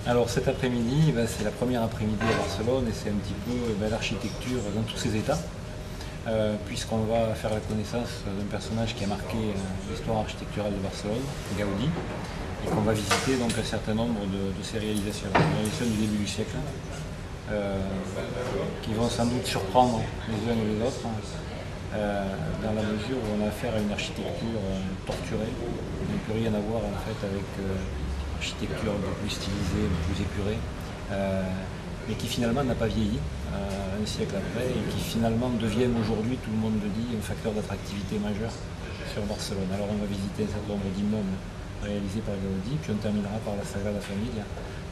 Alors cet après-midi, c'est la première après-midi à Barcelone et c'est un petit peu l'architecture dans tous ses états, puisqu'on va faire la connaissance d'un personnage qui a marqué l'histoire architecturale de Barcelone, Gaudi, et qu'on va visiter donc un certain nombre de ses réalisations, des réalisations du début du siècle, qui vont sans doute surprendre les uns et les autres, dans la mesure où on a affaire à une architecture torturée, qui n'a plus rien à voir en fait avec architecture un peu plus stylisée, un peu plus épurée, mais qui finalement n'a pas vieilli un siècle après et qui finalement devient aujourd'hui, tout le monde le dit, un facteur d'attractivité majeur sur Barcelone. Alors on va visiter un certain nombre d'immeubles réalisés par Gaudi, puis on terminera par la Sagrada Familia,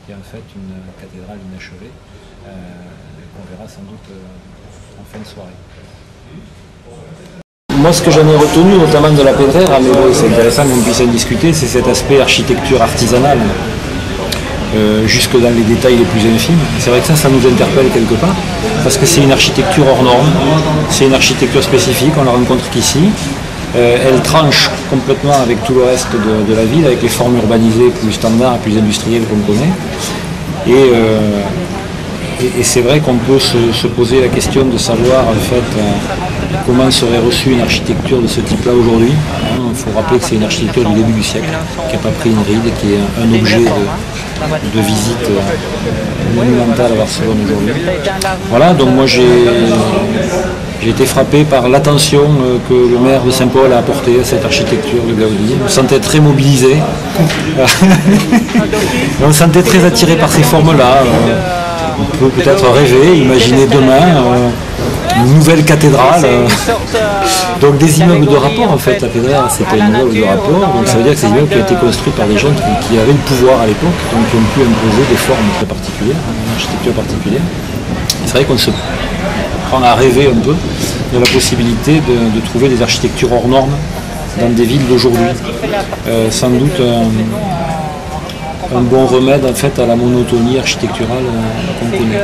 qui est en fait une cathédrale inachevée, qu'on verra sans doute en fin de soirée. Moi, ce que j'en ai retenu, notamment de la Pedrera, mais bon, c'est intéressant qu'on puisse en discuter, c'est cet aspect architecture artisanale, jusque dans les détails les plus infimes. C'est vrai que ça nous interpelle quelque part, parce que c'est une architecture hors norme, c'est une architecture spécifique, on la rencontre qu'ici. Elle tranche complètement avec tout le reste de la ville, avec les formes urbanisées plus standards, plus industrielles qu'on connaît. Et c'est vrai qu'on peut se poser la question de savoir en fait comment serait reçue une architecture de ce type-là aujourd'hui. Il faut rappeler que c'est une architecture du début du siècle, qui n'a pas pris une ride, qui est un objet de visite monumentale à Barcelone aujourd'hui. Voilà, donc moi j'ai été frappé par l'attention que le maire de Saint-Paul a apportée à cette architecture de Gaudi. On se sentait très mobilisé, on se sentait très attiré par ces formes-là. On peut peut-être rêver, imaginer demain une nouvelle cathédrale. Donc des immeubles de rapport en fait, la Pedrera c'est pas une immeuble de rapport, donc ça veut dire que ces immeubles qui ont été construits par des gens qui avaient le pouvoir à l'époque, donc qui ont pu imposer des formes très particulières, une architecture particulière. C'est vrai qu'on se prend à rêver un peu de la possibilité de trouver des architectures hors normes dans des villes d'aujourd'hui. Sans doute un bon remède en fait à la monotonie architecturale qu'on connaît.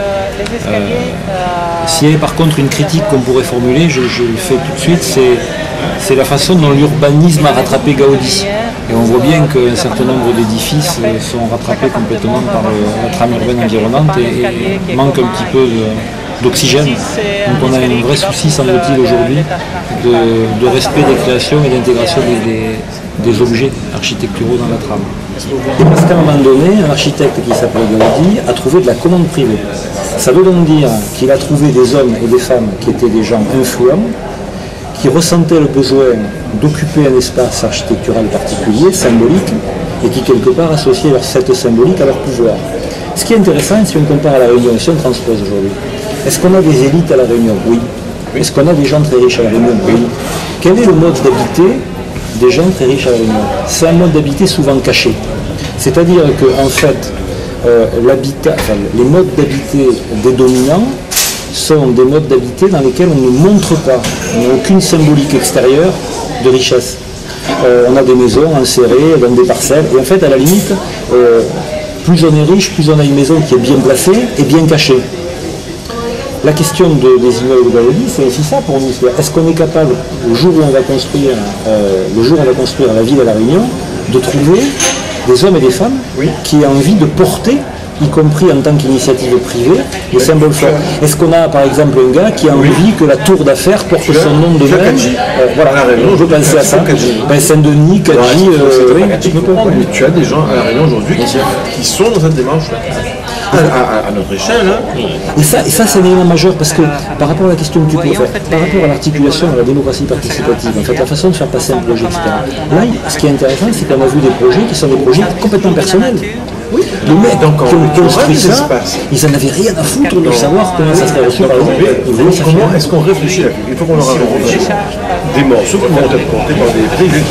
S'il y avait par contre une critique qu'on pourrait formuler, je le fais tout de suite, c'est la façon dont l'urbanisme a rattrapé Gaudi. Et on voit bien qu'un certain nombre d'édifices sont rattrapés complètement par la trame urbaine environnante et manquent un petit peu d'oxygène. Donc on a un vrai souci, semble-t-il, aujourd'hui de respect des créations et d'intégration des objets architecturaux dans la trame. Et parce qu'à un moment donné, un architecte qui s'appelle Gaudi a trouvé de la commande privée. Ça veut donc dire qu'il a trouvé des hommes et des femmes qui étaient des gens influents, qui ressentaient le besoin d'occuper un espace architectural particulier, symbolique, et qui quelque part associaient leur fête symbolique à leur pouvoir. Ce qui est intéressant, si on compare à La Réunion, et si on transpose aujourd'hui, est-ce qu'on a des élites à La Réunion? Oui. Est-ce qu'on a des gens très riches à La Réunion? Oui. Quel est le mode d'habiter des gens très riches à La Réunion? C'est un mode d'habiter souvent caché. C'est-à-dire que en fait, les modes d'habiter des dominants sont des modes d'habiter dans lesquels on ne montre pas, on n'a aucune symbolique extérieure de richesse. On a des maisons enserrées dans des parcelles, et en fait, à la limite, plus on est riche, plus on a une maison qui est bien placée et bien cachée. La question des immeubles de Gaudi, c'est aussi ça pour nous. Est-ce qu'on est capable, le jour où on va construire la ville à La Réunion, de trouver des hommes et des femmes qui aient envie de porter, y compris en tant qu'initiative privée, des symboles forts. Est-ce qu'on a par exemple un gars qui a envie que la tour d'affaires porte son nom de même? Voilà, je pensais à ça. Saint-Denis, Kadji, mais tu as des gens à La Réunion aujourd'hui qui sont dans cette démarche-là. À notre échelle. Et ça c'est un élément majeur parce que par rapport à la question que tu poses, par rapport à l'articulation à la démocratie participative, en fait, la façon de faire passer un projet, etc. Là, ce qui est intéressant, c'est qu'on a vu des projets qui sont des projets complètement personnels. Oui. Les mecs qui ont construit ça, ils n'en avaient rien à foutre de savoir comment ça serait reçu par exemple. Comment est-ce qu'on réfléchit là-dessus? Il faut qu'on leur invente des morceaux qui vont être portés par des privés.